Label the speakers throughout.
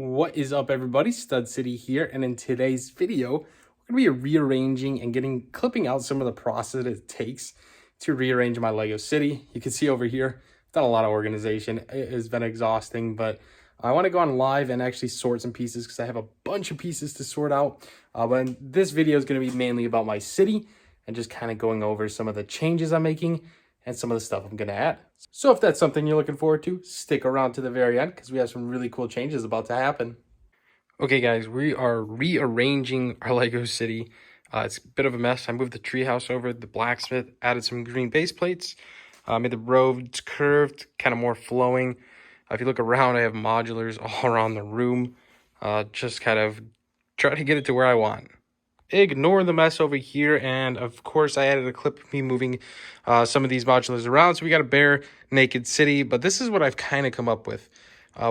Speaker 1: What is up, everybody? Stud City here, and in today's video, we're going to be rearranging and clipping out some of the process it takes to rearrange my Lego city. You can see over here, I've done a lot of organization. It has been exhausting, but I want to go on live and actually sort some pieces because I have a bunch of pieces to sort out. But this video is going to be mainly about my city and just kind of going over some of the changes I'm making and some of the stuff I'm going to add. So if that's something you're looking forward to, stick around to the very end because we have some really cool changes about to happen. Okay, guys, we are rearranging our Lego city. It's a bit of a mess. I moved the treehouse over, the blacksmith, added some green base plates, made the roads curved, kind of more flowing. If you look around, I have modulars all around the room. Just kind of try to get it to where I want. Ignore the mess over here, and of course I added a clip of me moving some of these modulars around, so we got a bare naked city. But this is what I've kind of come up with.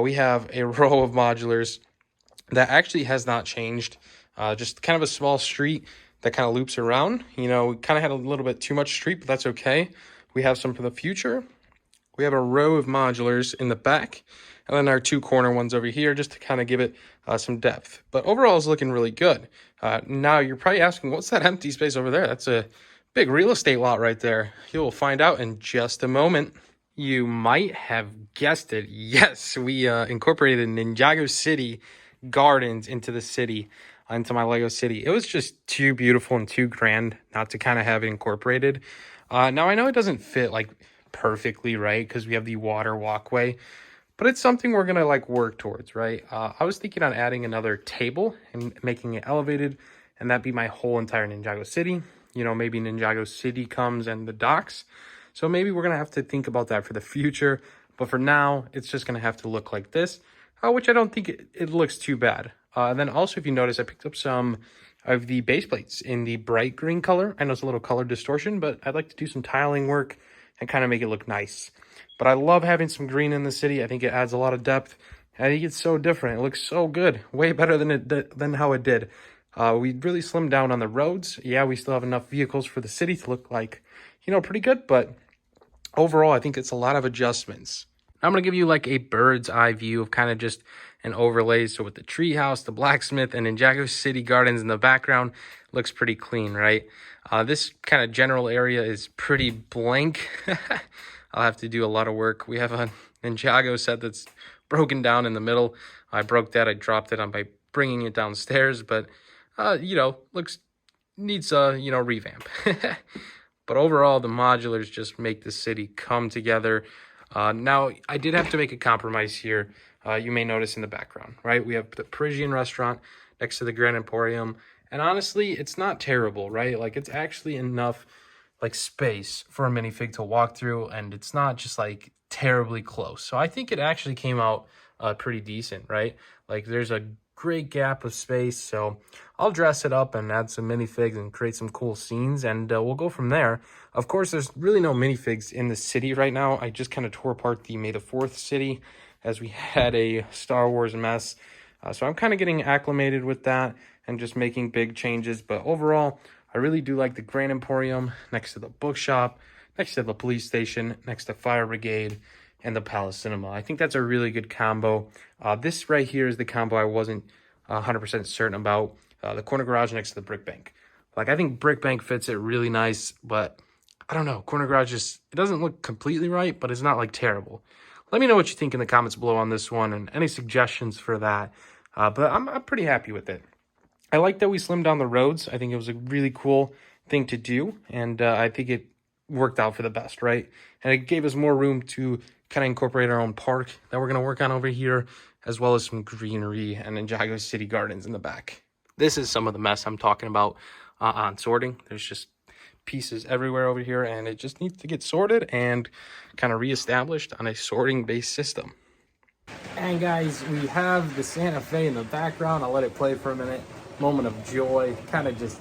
Speaker 1: We have a row of modulars that actually has not changed, just kind of a small street that kind of loops around. You know, we kind of had a little bit too much street, but that's okay. We have some for the future. We have a row of modulars in the back, and then our two corner ones over here just to kind of give it some depth. But overall, it's looking really good. Now, you're probably asking, what's that empty space over there? That's a big real estate lot right there. You'll find out in just a moment. You might have guessed it. Yes, we incorporated Ninjago City gardens into the city, into my Lego city. It was just too beautiful and too grand not to kind of have it incorporated. Now, I know it doesn't fit like perfectly, right? Because we have the water walkway, but it's something we're gonna like work towards, right? I was thinking on adding another table and making it elevated, and that'd be my whole entire Ninjago city. You know, maybe Ninjago City comes and the docks. So maybe we're gonna have to think about that for the future. But for now, it's just gonna have to look like this, which I don't think it looks too bad. And then also, if you notice, I picked up some of the base plates in the bright green color. I know it's a little color distortion, but I'd like to do some tiling work and kind of make it look nice. But I love having some green in the city. I think it adds a lot of depth. I think it's so different. It looks so good. Way better than how it did. We really slimmed down on the roads. Yeah, we still have enough vehicles for the city to look like, you know, pretty good. But overall, I think it's a lot of adjustments. I'm going to give you like a bird's eye view of kind of just an overlay. So with the treehouse, the blacksmith, and Ninjago City Gardens in the background, looks pretty clean, right? This kind of general area is pretty blank. I'll have to do a lot of work. We have a Ninjago set that's broken down in the middle. I broke that. I dropped it on by bringing it downstairs, but you know, needs a revamp. But overall, the modulars just make the city come together. Now, I did have to make a compromise here. You may notice in the background, right? We have the Parisian restaurant next to the Grand Emporium. And honestly, it's not terrible, right? Like, it's actually enough like space for a minifig to walk through, and it's not just like terribly close. So I think it actually came out pretty decent, right? Like, there's a great gap of space. So I'll dress it up and add some minifigs and create some cool scenes, and we'll go from there. Of course, there's really no minifigs in the city right now. I just kind of tore apart the May the 4th city as we had a Star Wars mess. So I'm kind of getting acclimated with that and just making big changes. But overall, I really do like the Grand Emporium next to the bookshop, next to the police station, next to Fire Brigade, and the Palace Cinema. I think that's a really good combo. This right here is the combo I wasn't 100% certain about. The corner garage next to the brick bank. Like, I think brick bank fits it really nice, but I don't know. Corner garage it doesn't look completely right, but it's not like terrible. Let me know what you think in the comments below on this one and any suggestions for that. But I'm pretty happy with it. I like that we slimmed down the roads. I think it was a really cool thing to do, and I think it worked out for the best, right? And it gave us more room to kind of incorporate our own park that we're going to work on over here, as well as some greenery and Ninjago City Gardens in the back. This is some of the mess I'm talking about on sorting. There's just pieces everywhere over here, and it just needs to get sorted and kind of reestablished on a sorting-based system. And guys, we have the Santa Fe in the background. I'll let it play for a minute. Moment of joy, kind of just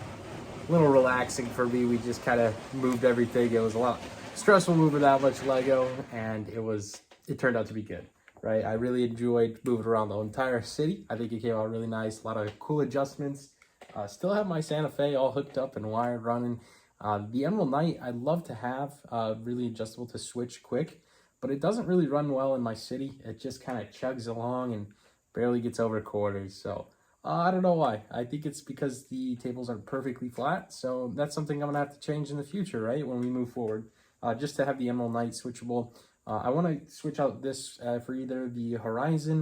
Speaker 1: a little relaxing for me. We just kind of moved everything. It was a lot stressful moving that much Lego, and it turned out to be good, right? I really enjoyed moving around the entire city. I think it came out really nice. A lot of cool adjustments. Still have my Santa Fe all hooked up and wired running. The Emerald Knight, I'd love to have really adjustable to switch quick, but it doesn't really run well in my city. It just kind of chugs along and barely gets over quarters. So I don't know why. I think it's because the tables aren't perfectly flat. So that's something I'm gonna have to change in the future, right? When we move forward, just to have the Emerald Knight switchable. I want to switch out this for either the Horizon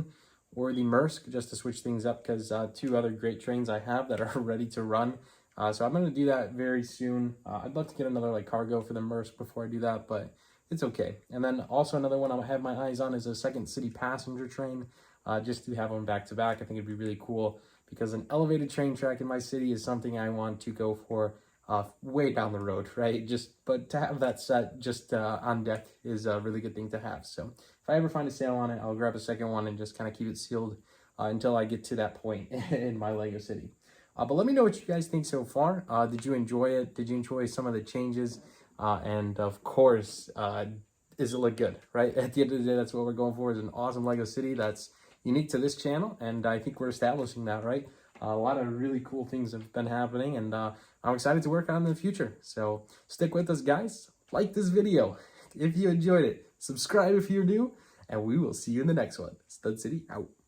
Speaker 1: or the Mersk, just to switch things up, because two other great trains I have that are ready to run. So I'm going to do that very soon. I'd love to get another like cargo for the Mersk before I do that, but it's okay. And then also another one I have my eyes on is a second city passenger train, just to have them back to back. I think it'd be really cool because an elevated train track in my city is something I want to go for way down the road, right? But to have that set just on deck is a really good thing to have. So if I ever find a sale on it, I'll grab a second one and just kind of keep it sealed until I get to that point in my Lego city. But let me know what you guys think so far. Did you enjoy it? Did you enjoy some of the changes? And of course, does it look good, right? At the end of the day, that's what we're going for, is an awesome Lego city that's unique to this channel. And I think we're establishing that, right? A lot of really cool things have been happening, and I'm excited to work on in the future. So stick with us, guys. Like this video if you enjoyed it. Subscribe if you're new, and we will see you in the next one. Stud City out.